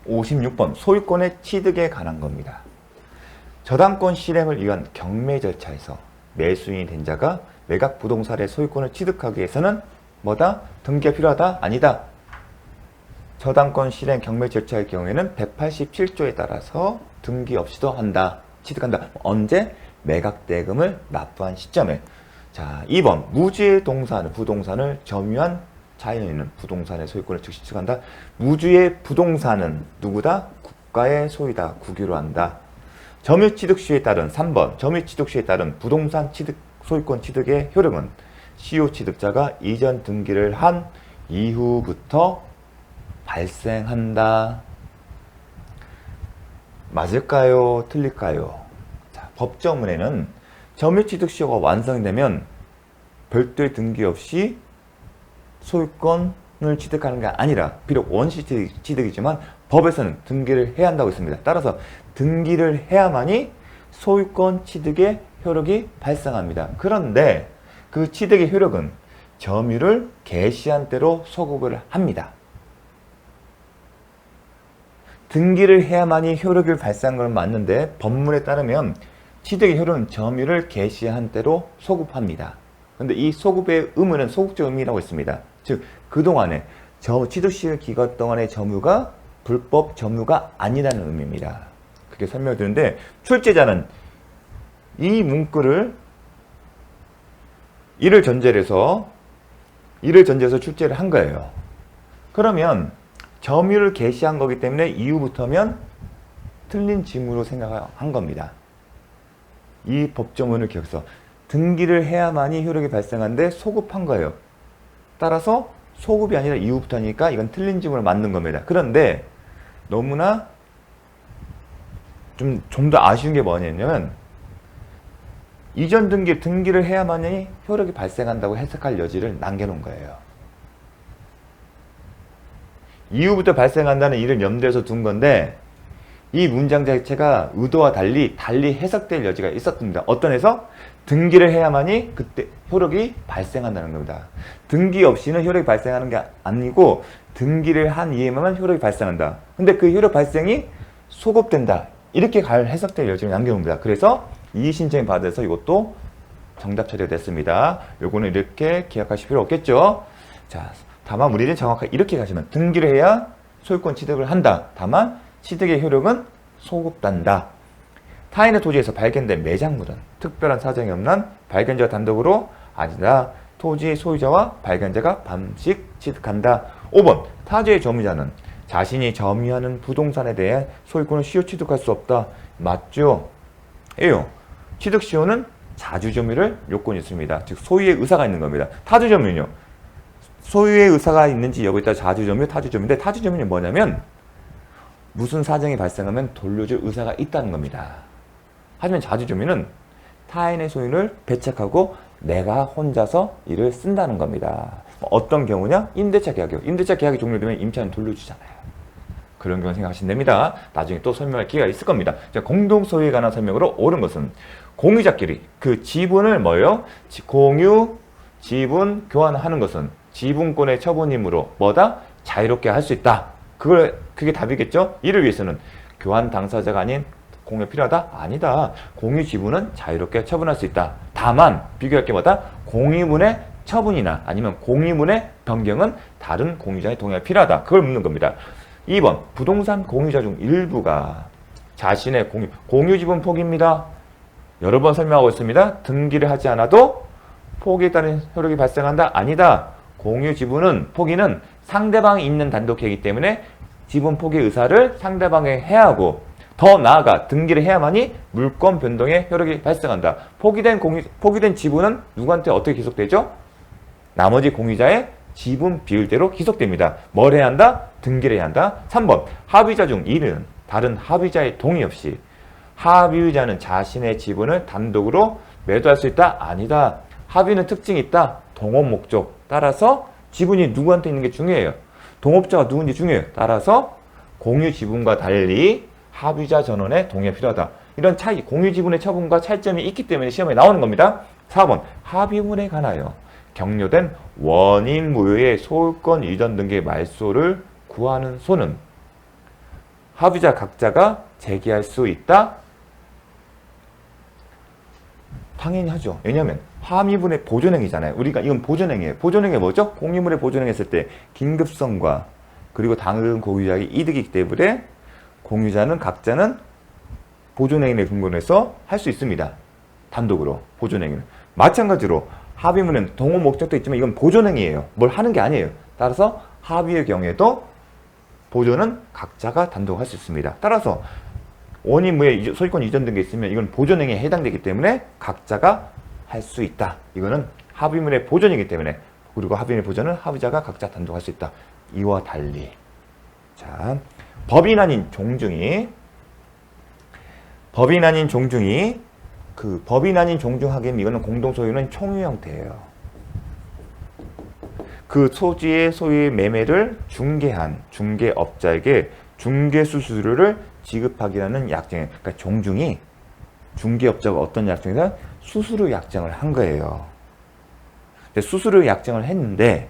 56번 소유권의 취득에 관한 겁니다. 저당권 실행을 위한 경매 절차에서 매수인이 된 자가 매각 부동산의 소유권을 취득하기 위해서는 뭐다? 등기가 필요하다? 아니다. 저당권 실행 경매 절차의 경우에는 187조에 따라서 등기 없이도 한다. 취득한다. 언제? 매각 대금을 납부한 시점에. 자, 2번 무주의 부동산을 점유한 자연에 있는 부동산의 소유권을 즉시 취득한다. 무주의 부동산은 누구다? 국가의 소유다. 국유로 한다. 점유취득 시에 따른 3번 점유취득 시에 따른 부동산 취득 소유권 취득의 효력은 시효 취득자가 이전 등기를 한 이후부터 발생한다. 맞을까요? 틀릴까요? 자, 법조문에는 점유취득 시효가 완성되면 별도의 등기 없이 소유권을 취득하는 게 아니라 비록 원시 취득이지만 법에서는 등기를 해야 한다고 했습니다. 따라서 등기를 해야만이 소유권 취득의 효력이 발생합니다. 그런데 그 취득의 효력은 점유를 개시한 때로 소급을 합니다. 등기를 해야만이 효력이 발생한 건 맞는데 법문에 따르면 취득의 효력은 점유를 개시한 때로 소급합니다. 그런데 이 소급의 의무는 소극적 의미라고 했습니다. 즉 그동안에 취득시효 기간 동안의 점유가 불법 점유가 아니라는 의미입니다. 그렇게 설명을 드리는데 출제자는 이 문구를 이를 전제로 해서 출제를 한 거예요. 그러면 점유를 개시한 거기 때문에 이후부터면 틀린 징후로 생각한 겁니다. 이 법조문을 기억해서 등기를 해야만이 효력이 발생하는데 소급한 거예요. 따라서 소급이 아니라 이후부터니까 이건 틀린 징후로 맞는 겁니다. 그런데 너무나 좀 더 아쉬운 게 뭐냐면 이전 등기를 해야만이 효력이 발생한다고 해석할 여지를 남겨놓은 거예요. 이후부터 발생한다는 이를 염두에서 둔 건데 이 문장 자체가 의도와 달리 해석될 여지가 있었습니다. 어떤 해석? 등기를 해야만이 그때 효력이 발생한다는 겁니다. 등기 없이는 효력이 발생하는 게 아니고 등기를 한 이후에만 효력이 발생한다. 근데 그 효력 발생이 소급된다. 이렇게 해석될 여지를 남겨놓습니다. 그래서 이의 신청이 받아서 이것도 정답 처리가 됐습니다. 요거는 이렇게 기억하실 필요 없겠죠. 자, 다만 우리는 정확하게 이렇게 가시면 등기를 해야 소유권 취득을 한다. 다만 취득의 효력은 소급된다. 타인의 토지에서 발견된 매장물은 특별한 사정이 없는 발견자 단독으로 아니다. 토지 소유자와 발견자가 반씩 취득한다. 5번 타주의 점유자는 자신이 점유하는 부동산에 대해 소유권을 시효 취득할 수 없다. 맞죠? 예요. 취득 시효는 자주 점유를 요건이 있습니다. 즉 소유의 의사가 있는 겁니다. 타주 점유는요. 소유의 의사가 있는지 여부에 따라 자주 점유, 타주 점유인데 타주 점유는 뭐냐면 무슨 사정이 발생하면 돌려줄 의사가 있다는 겁니다. 하지만 자주 점유는 타인의 소유를 배척하고 내가 혼자서 이를 쓴다는 겁니다. 어떤 경우냐? 임대차 계약이요. 임대차 계약이 종료되면 임차인 돌려주잖아요. 그런 경우 생각하시면 됩니다. 나중에 또 설명할 기회가 있을 겁니다. 자, 공동소유에 관한 설명으로 옳은 것은 공유자끼리 그 지분을 뭐예요? 공유, 지분, 교환하는 것은 지분권의 처분이므로 뭐다? 자유롭게 할 수 있다. 그게 답이겠죠? 이를 위해서는 교환 당사자가 아닌 공유가 필요하다? 아니다. 공유 지분은 자유롭게 처분할 수 있다. 다만 비교할 게 뭐다? 공유분의 처분이나 아니면 공유분의 변경은 다른 공유자의 동의가 필요하다. 그걸 묻는 겁니다. 2번 부동산 공유자 중 일부가 자신의 공유 지분 포기입니다. 여러 번 설명하고 있습니다. 등기를 하지 않아도 포기에 따른 효력이 발생한다? 아니다. 공유 지분은 포기는 상대방이 있는 단독회이기 때문에 지분 포기 의사를 상대방에 해야 하고 더 나아가 등기를 해야만이 물권 변동의 효력이 발생한다. 포기된 지분은 누구한테 어떻게 기속되죠? 나머지 공유자의 지분 비율대로 기속됩니다. 뭘 해야 한다? 등기를 해야 한다. 3번 합의자 중 1은 다른 합의자의 동의 없이 합의자는 자신의 지분을 단독으로 매도할 수 있다? 아니다. 합의는 특징이 있다. 동업 목적. 따라서 지분이 누구한테 있는 게 중요해요. 동업자가 누군지 중요해요. 따라서 공유 지분과 달리 합의자 전원의 동의가 필요하다. 이런 차이, 공유 지분의 처분과 차이점이 있기 때문에 시험에 나오는 겁니다. 4번 합의문에 관하여 격려된 원인 무효의 소유권 이전 등기의 말소를 구하는 소는 합의자 각자가 제기할 수 있다? 당연히 하죠. 왜냐하면 함의분의 보존행위잖아요. 우리가 이건 보존행위예요. 보존행위 뭐죠? 공유물의 보존행위했을 때 긴급성과 그리고 다른 공유자의 이득이기 때문에 공유자는 각자는 보존행위를 근거로 해서 할 수 있습니다. 단독으로 보존행위는. 마찬가지로 합의문은 동호 목적도 있지만 이건 보존행위예요. 뭘 하는 게 아니에요. 따라서 합의의 경우에도 보존은 각자가 단독 할 수 있습니다. 따라서 원인무에 소유권 이전된 게 있으면 이건 보존행위에 해당되기 때문에 각자가 할 수 있다. 이거는 합의문의 보존이기 때문에, 그리고 합의문의 보존은 합의자가 각자 단독 할 수 있다. 이와 달리. 자, 법인 아닌 종중이 법인 아닌 종중하기는 이거는 공동소유는 총유 형태예요. 그 토지의 소유의 매매를 중개한 중개업자에게 중개수수료를 지급하기라는 약정이에요. 그러니까 종중이 중개업자가 어떤 약정에서 수수료 약정을 한 거예요. 근데 수수료 약정을 했는데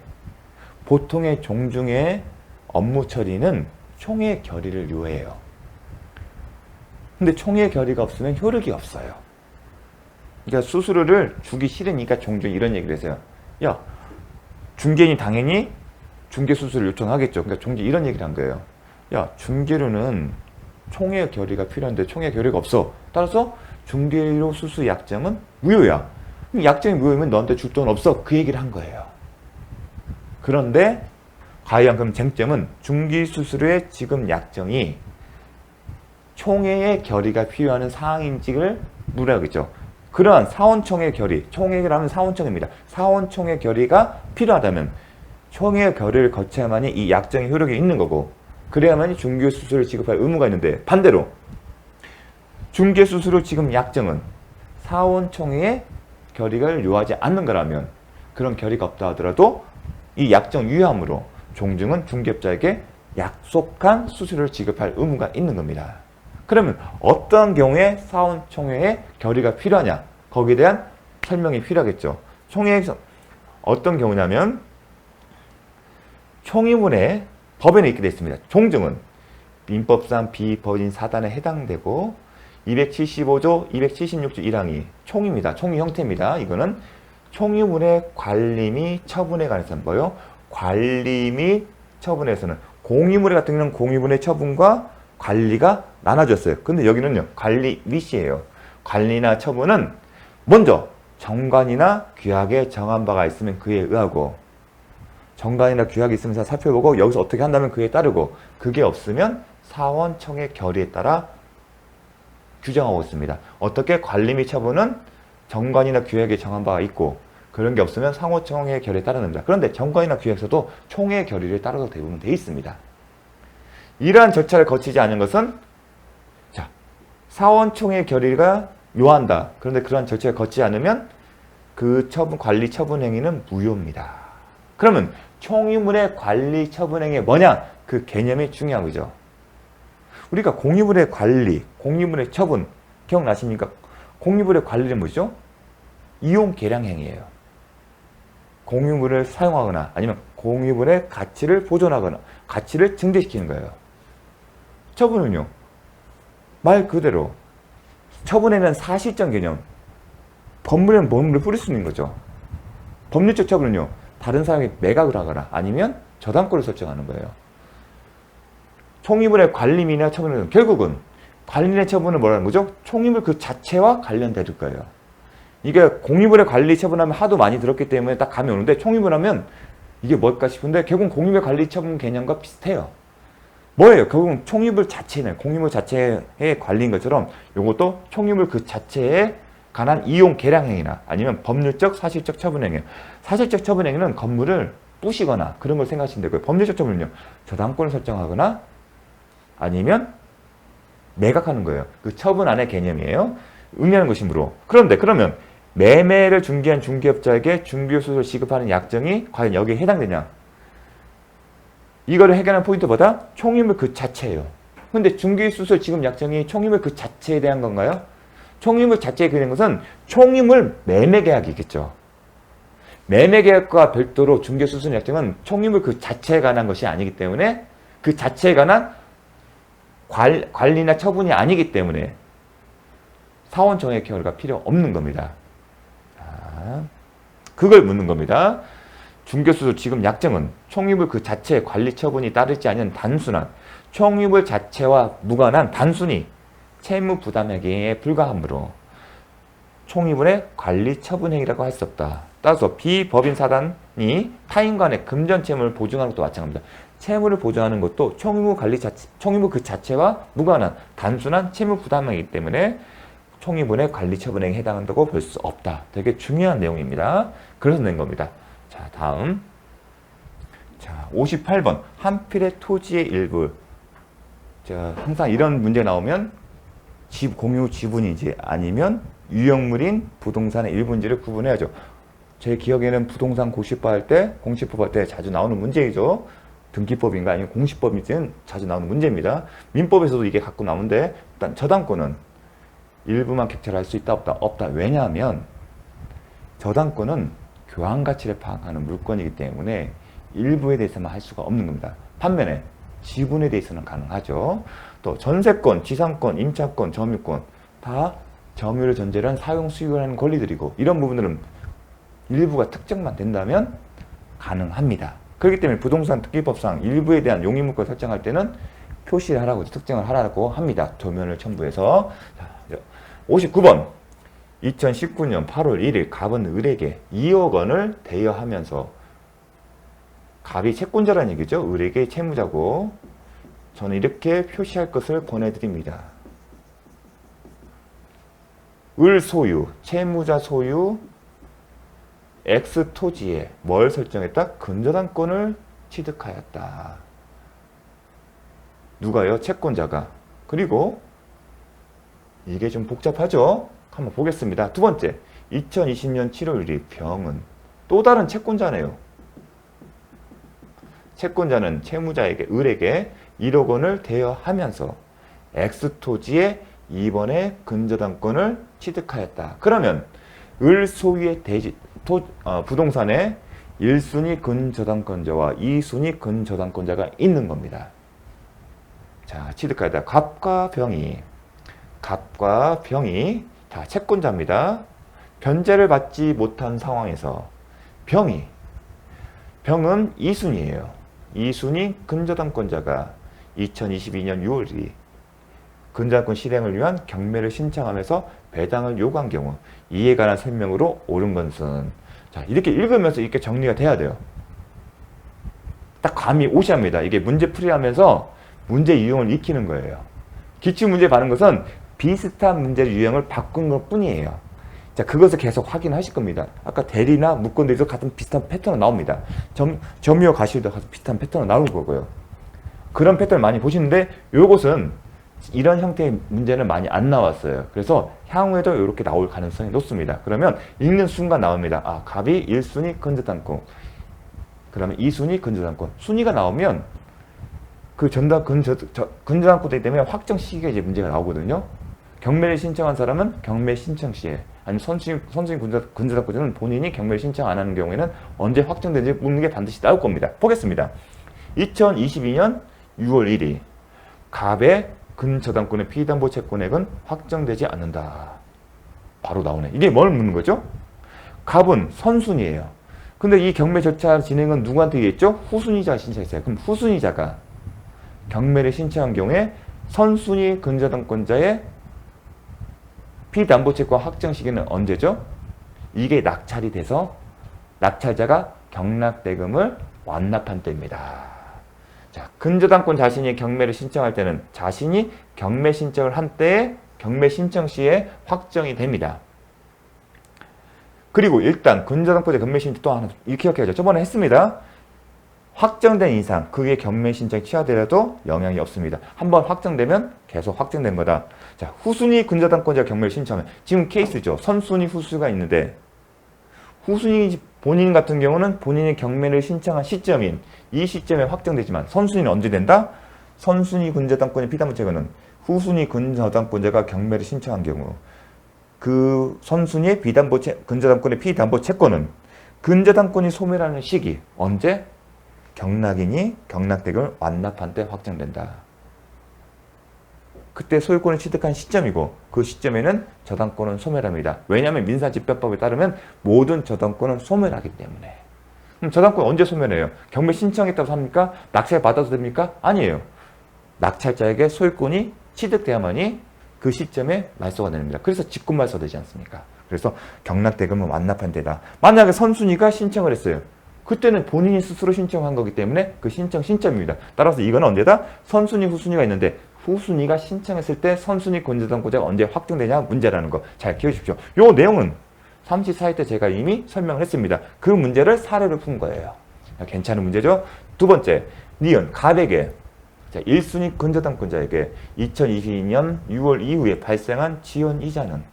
보통의 종중의 업무 처리는 총회 결의를 요해해요. 근데 총회 결의가 없으면 효력이 없어요. 그러니까 수수료를 주기 싫으니까 종중이 이런 얘기를 했어요. 야, 중개인이 당연히 중개 수수료를 요청하겠죠. 그러니까 종중이 이런 얘기를 한 거예요. 야, 중개료는 총회 결의가 필요한데 총회 결의가 없어. 따라서 중개료 수수 약정은 무효야. 약정이 무효면 너한테 줄 돈 없어. 그 얘기를 한 거예요. 그런데 과연 그럼 쟁점은 중개수수료의 지급 약정이 총회의 결의가 필요한 사항인지를 물어야겠죠. 그러한 사원총회 결의, 총회라면 사원총회입니다. 사원총회 결의가 필요하다면 총회 결의를 거쳐야만이 이 약정의 효력이 있는 거고, 그래야만이 중개수수료를 지급할 의무가 있는데, 반대로 중개수수료 지급 약정은 사원총회의 결의를 요하지 않는 거라면 그런 결의가 없다 하더라도 이 약정 유효함으로 종중은 중개업자에게 약속한 수수료를 지급할 의무가 있는 겁니다. 그러면 어떤 경우에 사원총회의 결의가 필요하냐? 거기에 대한 설명이 필요하겠죠. 총회에서 어떤 경우냐면 총의문에 법에는 있게 되어 있습니다. 종중은 민법상 비법인 사단에 해당되고 275조, 276조 1항이 총입니다. 총의 형태입니다. 이거는 총의 문의 관리 및 처분에 관해서 뭐요? 관리 및 처분에서는 공유물의 같은 경우는 공유물의 처분과 관리가 나눠졌어요. 근데 여기는요, 관리 및이에요. 관리나 처분은 먼저 정관이나 규약에 정한 바가 있으면 그에 의하고, 정관이나 규약이 있으면 살펴보고 여기서 어떻게 한다면 그에 따르고, 그게 없으면 사원청의 결의에 따라 규정하고 있습니다. 어떻게? 관리 및 처분은 정관이나 규약에 정한 바가 있고 그런 게 없으면 상호청의 결의에 따릅니다. 그런데 정관이나 규약에서도 총회 결의를 따라서 대부분 돼 있습니다. 이러한 절차를 거치지 않은 것은, 자, 사원총회 결의가 요한다. 그런데 그러한 절차를 거치지 않으면 그 처분, 관리 처분 행위는 무효입니다. 그러면 총유물의 관리 처분 행위 뭐냐? 그 개념이 중요한 거죠. 우리가 공유물의 관리, 공유물의 처분 기억나십니까? 공유물의 관리는 뭐죠? 이용 계량 행위예요. 공유물을 사용하거나 아니면 공유물의 가치를 보존하거나 가치를 증대시키는 거예요. 처분은요, 말 그대로 처분에는 사실적 개념, 법물에는 법물을 뿌릴 수 있는 거죠. 법률적 처분은요, 다른 사람이 매각을 하거나 아니면 저당권을 설정하는 거예요. 총유물의 관리민이나 처분은 결국은 관리의 처분은 뭐라는 거죠? 총유물 그 자체와 관련될 거예요. 이게 공유물의 관리 처분하면 하도 많이 들었기 때문에 딱 감이 오는데, 총유물 하면 이게 뭘까 싶은데 결국은 공유물 관리 처분 개념과 비슷해요. 뭐예요? 결국은 총유물 자체는 공유물 자체의 관리인 것처럼 이것도 총유물 그 자체에 관한 이용 계량 행위나 아니면 법률적 사실적 처분 행위. 사실적 처분 행위는 건물을 부시거나 그런 걸 생각하시면 되고요. 법률적 처분은요, 저당권을 설정하거나 아니면 매각하는 거예요. 그 처분 안의 개념이에요. 의미하는 것이므로. 그런데 그러면 매매를 중개한 중개업자에게 중개수수료를 지급하는 약정이 과연 여기에 해당되냐? 이거를 해결하는 포인트보다 총유물 그 자체예요. 근데 중개수수료 지급 약정이 총유물 그 자체에 대한 건가요? 총유물 자체에 대한 것은 총유물 매매계약이겠죠. 매매계약과 별도로 중개수수료 약정은 총유물 그 자체에 관한 것이 아니기 때문에 그 자체에 관한 관리나 처분이 아니기 때문에 사원 정액 결과 필요 없는 겁니다. 자, 그걸 묻는 겁니다. 중개수도 지금 약정은 총유물 그 자체의 관리 처분이 따르지 않은 단순한 총유물 자체와 무관한 단순히 채무 부담행위에 불과하므로 총유물의 관리 처분 행위라고 할 수 없다. 따라서 비법인 사단이 타인 간의 금전 채무를 보증하는 것도 마찬가지입니다. 채무를 보증하는 것도 총유물 관리 자체, 총유물 그 자체와 무관한 단순한 채무 부담행위이기 때문에 총유물의 관리 처분에 해당한다고 볼 수 없다. 되게 중요한 내용입니다. 그래서 낸 겁니다. 자, 다음. 자, 58번. 한필의 토지의 일부. 자, 항상 이런 문제 나오면 공유 지분인지 아니면 유형물인 부동산의 일부인지를 구분해야죠. 제 기억에는 부동산 공시법 할 때 자주 나오는 문제이죠. 등기법인가 아니면 공시법인지는 자주 나오는 문제입니다. 민법에서도 이게 가끔 나오는데 일단 저당권은 일부만 캡처할 수 있다 없다? 없다. 왜냐하면 저당권은 교환 가치를 파악하는 물건이기 때문에 일부에 대해서만 할 수가 없는 겁니다. 반면에 지분에 대해서는 가능하죠. 또 전세권, 지상권, 임차권, 점유권 다 점유를 전제로 한 사용 수익을 하는 권리들이고 이런 부분들은 일부가 특정만 된다면 가능합니다. 그렇기 때문에 부동산 특기법상 일부에 대한 용의물권 설정할 때는 표시를 하라고 특정을 하라고 합니다. 도면을 첨부해서. 자, 59번 2019년 8월 1일 갑은 을에게 2억 원을 대여하면서 갑이 채권자라는 얘기죠. 을에게 채무자고 저는 이렇게 표시할 것을 권해드립니다. 을 소유, 채무자 소유 X 토지에 뭘 설정했다? 근저당권을 취득하였다. 누가요? 채권자가. 그리고 이게 좀 복잡하죠? 한번 보겠습니다. 두 번째, 2020년 7월 1일 병은 또 다른 채권자네요. 채권자는 채무자에게 을에게 1억 원을 대여하면서 X 토지에 2번의 근저당권을 취득하였다. 그러면 을 소유의 부동산에 1순위 근저당권자와 2순위 근저당권자가 있는 겁니다. 자, 취득하였다. 갑과 병이 자, 채권자입니다. 변제를 받지 못한 상황에서 병은 2순위예요. 2순위 근저당권자가 2022년 6월 2일 근저당권 실행을 위한 경매를 신청하면서 배당을 요구한 경우 이에 관한 설명으로 옳은 것은 자, 이렇게 읽으면서 이렇게 정리가 돼야 돼요. 딱 감이 오셔야 합니다. 이게 문제 풀이하면서 문제 유형을 익히는 거예요. 기출문제 받는 것은 비슷한 문제의 유형을 바꾼 것 뿐이에요. 자, 그것을 계속 확인하실 겁니다. 아까 대리나 무건대에서 같은 비슷한 패턴이 나옵니다. 점유어 가실도 비슷한 패턴이 나올 거고요. 그런 패턴을 많이 보시는데 요것은 이런 형태의 문제는 많이 안 나왔어요. 그래서 향후에도 이렇게 나올 가능성이 높습니다. 그러면 읽는 순간 나옵니다. 아, 갑이 1순위 근저당권, 그러면 2순위 근저당권. 순위가 나오면 그 근저당권이기 때문에 확정 시기에 이제 문제가 나오거든요. 경매를 신청한 사람은 경매 신청 시에, 아니면 선순위 근저당권자는 본인이 경매를 신청 안 하는 경우에는 언제 확정된지 묻는 게 반드시 나올 겁니다. 보겠습니다. 2022년 6월 1일 갑의 근저당권의 피담보 채권액은 확정되지 않는다. 바로 나오네. 이게 뭘 묻는 거죠? 갑은 선순위예요. 근데 이 경매 절차 진행은 누구한테 있겠죠? 후순위자가 신청했어요. 그럼 후순위자가 경매를 신청한 경우에 선순위 근저당권자의 피담보채권 확정 시기는 언제죠? 이게 낙찰이 돼서 낙찰자가 경락대금을 완납한 때입니다. 자, 근저당권 자신이 경매를 신청할 때는 자신이 경매 신청을 한 때에 경매 신청 시에 확정이 됩니다. 그리고 일단 근저당권자 경매 신청 또 하나 이렇게 기억해야죠. 저번에 했습니다. 확정된 이상 그게 경매 신청이 취하되더라도 영향이 없습니다. 한번 확정되면 계속 확정된 거다. 자, 후순위 근저당권자 경매를 신청하면 지금 케이스죠. 선순위 후순위가 있는데 후순위 본인 같은 경우는 본인이 경매를 신청한 시점인 이 시점에 확정되지만 선순위는 언제 된다? 선순위 근저당권의 피담보채권은 후순위 근저당권자가 경매를 신청한 경우 그 선순위의 근저당권의 피담보채권은 근저당권이 소멸하는 시기 언제? 경락인이 경락대금을 완납한 때 확정된다. 그때 소유권을 취득한 시점이고 그 시점에는 저당권은 소멸합니다. 왜냐하면 민사집행법에 따르면 모든 저당권은 소멸하기 때문에. 그럼 저당권 언제 소멸해요? 경매 신청했다고 합니까? 낙찰 받아도 됩니까? 아니에요. 낙찰자에게 소유권이 취득돼야만이 그 시점에 말소가 됩니다. 그래서 직권 말소되지 않습니까? 그래서 경락대금은 완납한 데다. 만약에 선순위가 신청을 했어요. 그때는 본인이 스스로 신청한 거기 때문에 그 신청 신점입니다. 따라서 이건 언제다? 선순위, 후순위가 있는데 후순위가 신청했을 때 선순위 권저당권자가 언제 확정되냐 문제라는 거 잘 기억하십시오. 요 내용은 34회 때 제가 이미 설명을 했습니다. 그 문제를 사례로 푼 거예요. 괜찮은 문제죠? 두 번째, 니은, 갑에게 1순위 근저당권자에게 2022년 6월 이후에 발생한 지연이자는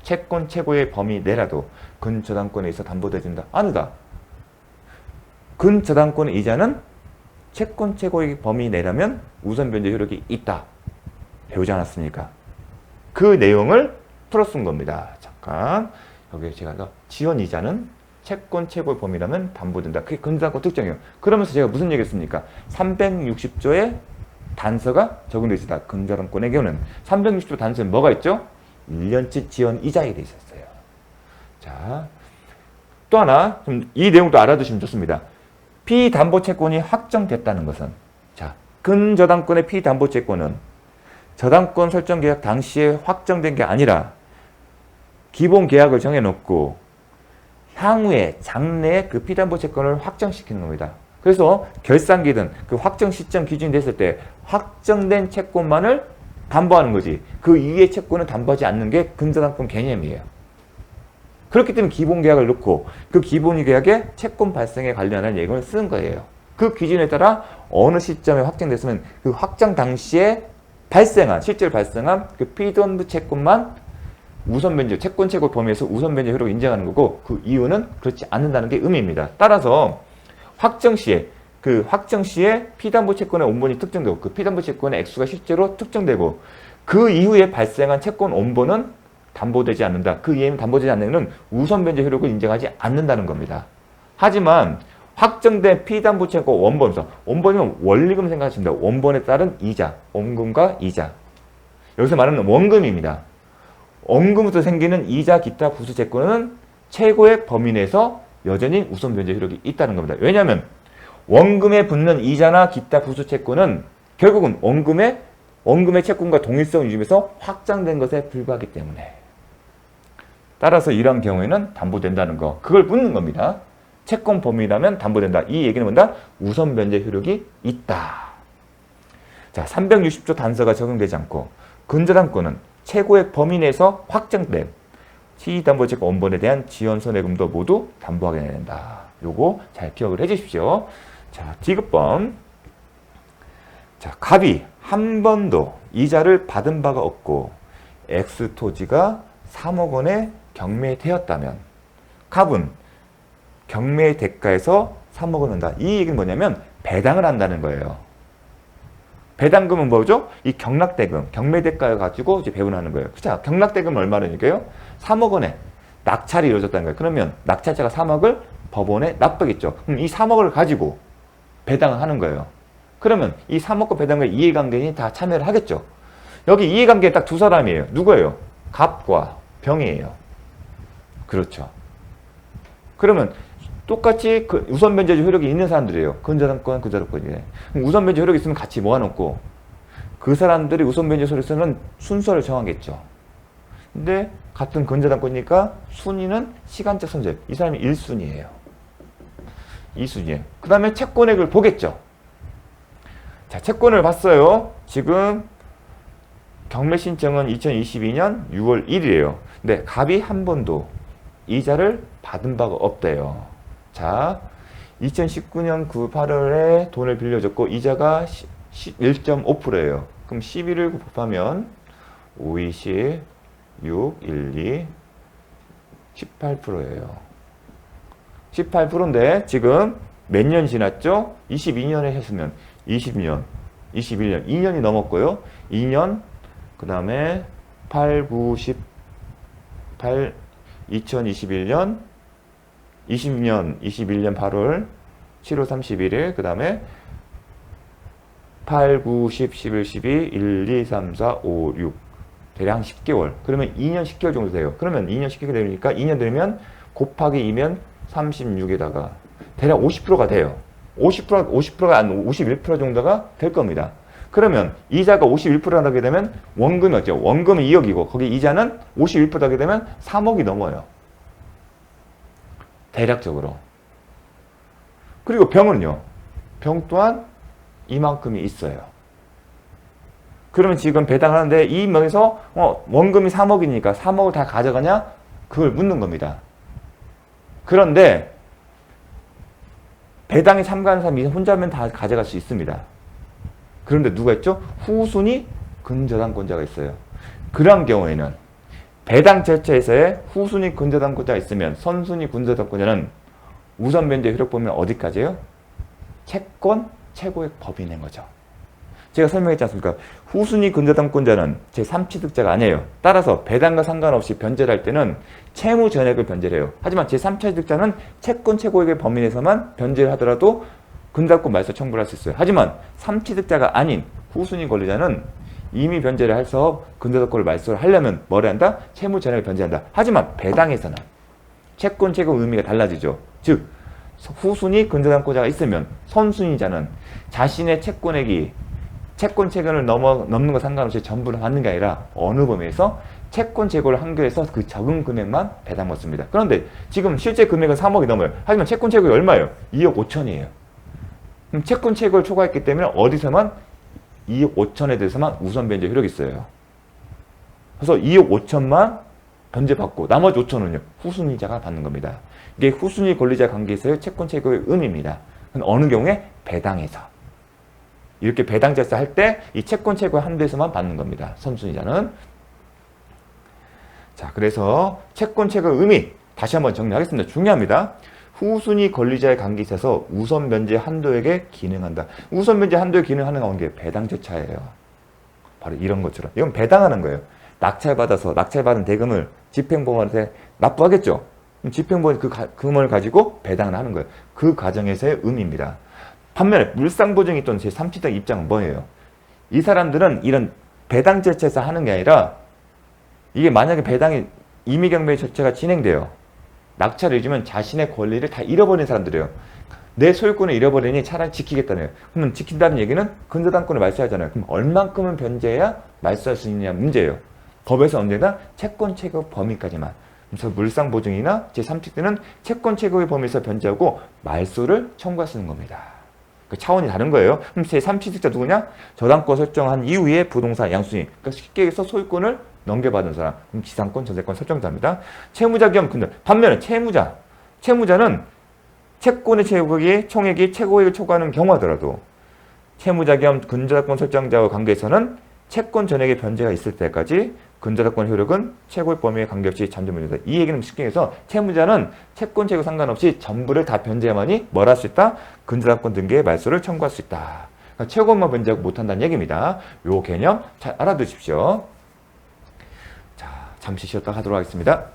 채권 최고의 범위 내라도 근저당권에 있어 담보되진다. 아니다. 근저당권의 이자는 채권 최고의 범위 내라면 우선 변제 효력이 있다. 배우지 않았습니까? 그 내용을 풀어쓴 겁니다. 잠깐 여기 제가 지연이자는 채권 최고의 범위라면 담보된다. 그게 근저당권 특정이에요. 그러면서 제가 무슨 얘기했습니까? 360조의 단서가 적용되어 있다. 근저당권의 경우는 360조 단서에 뭐가 있죠? 1년치 지연 이자에 되어 있었어요. 자, 또 하나 이 내용도 알아두시면 좋습니다. 피담보채권이 확정됐다는 것은, 자, 근저당권의 피담보채권은 저당권 설정 계약 당시에 확정된 게 아니라 기본 계약을 정해놓고 향후에 장래에 그 피담보채권을 확정시키는 겁니다. 그래서 결산기든 그 확정 시점 기준이 됐을 때 확정된 채권만을 담보하는 거지. 그 이후의 채권은 담보하지 않는 게 근저당권 개념이에요. 그렇기 때문에 기본 계약을 넣고 그 기본 계약에 채권 발생에 관련한 예금을 쓰는 거예요. 그 기준에 따라 어느 시점에 확정됐으면 그 확정 당시에 발생한, 실제로 발생한 그 피담보 채권만 우선 변제, 채권 최고 범위에서 우선 변제 효력을 인정하는 거고 그 이유는 그렇지 않는다는 게 의미입니다. 따라서 확정 시에 피담보 채권의 원본이 특정되고 그 피담보 채권의 액수가 실제로 특정되고 그 이후에 발생한 채권 원본은 담보되지 않는다. 그 이해는 담보되지 않는 것은 우선 변제 효력을 인정하지 않는다는 겁니다. 하지만 확정된 피담보 채권 원본이면 원리금 생각하십니다. 원본에 따른 이자, 원금과 이자. 여기서 말하는 원금입니다. 원금부터 생기는 이자 기타 부수 채권은 최고의 범위 내에서 여전히 우선 변제 효력이 있다는 겁니다. 왜냐하면 원금에 붙는 이자나 기타 부수 채권은 결국은 원금의 채권과 동일성을 유지해서 확장된 것에 불과하기 때문에 따라서 이러한 경우에는 담보된다는 거, 그걸 묻는 겁니다. 채권 범위라면 담보된다. 이 얘기는 뭔가 우선 변제 효력이 있다. 자, 360조 단서가 적용되지 않고 근저당권은 최고의 범위 내에서 확정된 피담보채권 원본에 대한 지연 손해금도 모두 담보하게 된다. 요거 잘 기억을 해 주십시오. 자, 디귿번. 자, 갑이 한 번도 이자를 받은 바가 없고 X 토지가 3억 원에 경매되었다면 갑은 경매 대가에서 3억 원 한다. 이 얘기는 뭐냐면 배당을 한다는 거예요. 배당금은 뭐죠? 이 경락대금, 경매대가를 가지고 이제 배분하는 거예요. 자, 경락대금은 얼마라니까요? 3억 원에 낙찰이 이루어졌다는 거예요. 그러면 낙찰자가 3억을 법원에 납부하겠죠. 그럼 이 3억을 가지고 배당을 하는 거예요. 그러면 이 3억과 배당의 이해관계인이 다 참여를 하겠죠. 여기 이해관계는 딱 두 사람이에요. 누구예요? 갑과 병이에요. 그렇죠. 그러면 똑같이 그 우선 변제 효력이 있는 사람들이에요. 근저당권, 근저당권이래. 우선 변제 효력이 있으면 같이 모아놓고 그 사람들이 우선 변제 효력에서는 순서를 정하겠죠. 근데 같은 근저당권이니까 순위는 시간적 선택. 이 사람이 1순위예요. 2순위예요. 그 다음에 채권액을 보겠죠. 자, 채권을 봤어요. 지금 경매 신청은 2022년 6월 1일이에요. 근데 갑이 한 번도 이자를 받은 바가 없대요. 자, 2019년 8월에 돈을 빌려줬고 이자가 1.5%예요. 그럼 11을 곱하면 5, 20, 6, 1, 2, 18%예요. 18%인데 지금 몇 년 지났죠? 22년에 했으면 20년, 21년, 2년이 넘었고요. 2년, 그 다음에 8, 9, 10, 8, 2021년, 20년, 21년 8월, 7월 31일, 그 다음에 8, 9, 10, 11, 12, 1, 2, 3, 4, 5, 6. 대략 10개월. 그러면 2년 10개월 정도 돼요. 그러면 2년 10개월 되니까 2년 되면 곱하기 2면 36에다가 대략 50%가 돼요. 50%가 한 51% 정도가 될 겁니다. 그러면 이자가 51% 하게 되면 원금이 어때요? 원금은 2억이고 거기 이자는 51% 하게 되면 3억이 넘어요. 대략적으로. 그리고 병은요. 병 또한 이만큼이 있어요. 그러면 지금 배당하는데 이 명에서 원금이 3억이니까 3억을 다 가져가냐? 그걸 묻는 겁니다. 그런데 배당에 참가하는 사람이 혼자면 다 가져갈 수 있습니다. 그런데 누가 있죠? 후순위 근저당권자가 있어요. 그런 경우에는 배당 절차에서의 후순위 근저당권자가 있으면 선순위 근저당권자는 우선 변제 효력 보면 어디까지예요? 채권 최고액 법인인 거죠. 제가 설명했지 않습니까? 후순위 근저당권자는 제3취득자가 아니에요. 따라서 배당과 상관없이 변제를 할 때는 채무 전액을 변제를 해요. 하지만 제3취득자는 채권 최고액의 범위 내에서만 변제를 하더라도 근저당권 말소 청구를 할 수 있어요. 하지만 3취득자가 아닌 후순위 권리자는 이미 변제를 해서 근저당권을 말소를 하려면 뭐를 한다? 채무 전액을 변제한다. 하지만 배당에서는 채권 최고의 의미가 달라지죠. 즉 후순위 근저당권자가 있으면 선순위자는 자신의 채권액이 채권 채권을 넘는 거 상관없이 전부를 받는 게 아니라 어느 범위에서 채권 재고를 한결해서 그 적은 금액만 배당 받습니다. 그런데 지금 실제 금액은 3억이 넘어요. 하지만 채권 채권이 얼마예요? 2억 5천이에요. 그럼 채권 채권을 초과했기 때문에 어디서만 2억 5천에 대해서만 우선 변제 효력이 있어요. 그래서 2억 5천만 변제받고 나머지 5천은요. 후순위자가 받는 겁니다. 이게 후순위 권리자 관계에서의 채권 채권의 의미입니다. 어느 경우에 배당에서. 이렇게 배당 절차 할 때 이 채권 채권 한도에서만 받는 겁니다. 선순위자는. 자, 그래서 채권 채권 의미 다시 한번 정리하겠습니다. 중요합니다. 후순위 권리자의 관계에 있어서 우선 변제 한도에게 기능한다. 우선 변제 한도에 기능하는 게 배당 절차예요. 바로 이런 것처럼. 이건 배당하는 거예요. 낙찰받아서 낙찰받은 대금을 집행법원한테 납부하겠죠. 집행법원이 그 금을 가지고 배당을 하는 거예요. 그 과정에서의 의미입니다. 반면에 물상보증이 있던 제3취득 입장은 뭐예요? 이 사람들은 이런 배당 절차에서 하는 게 아니라 이게 만약에 배당이 임의경매 절차가 진행돼요. 낙찰을 잊으면 자신의 권리를 다 잃어버린 사람들이에요. 내 소유권을 잃어버리니 차라리 지키겠다네요. 그러면 지킨다는 얘기는 근저당권을 말소하잖아요. 그럼 얼만큼은 변제해야 말소할 수 있느냐 문제예요. 법에서 언제나 채권 채권 범위까지만. 그래서 물상보증이나 제3취득은 채권 채권의 범위에서 변제하고 말소를 청구할 수 있는 겁니다. 그 차원이 다른 거예요. 그럼 제3취득자 누구냐? 저당권 설정한 이후에 부동산 양수인. 그러니까 쉽게 해서 소유권을 넘겨받은 사람. 그럼 지상권, 전세권 설정자입니다. 채무자 겸 근절. 반면에 채무자는 채권의 최고액이 총액이 최고액을 초과하는 경우하더라도 채무자 겸 근저당권 설정자와 관계에서는 채권 전액의 변제가 있을 때까지 근저당권 효력은 최고액 범위에 관계없이 잠정됩니다. 이 얘기는 쉽게 해서 채무자는 채권 최고 상관없이 전부를 다 변제해야만이 뭘 할 수 있다? 근저당권 등기의 말소를 청구할 수 있다. 그러니까 최고만 변제하고 못한다는 얘기입니다. 요 개념 잘 알아두십시오. 자, 잠시 쉬었다 하도록 하겠습니다.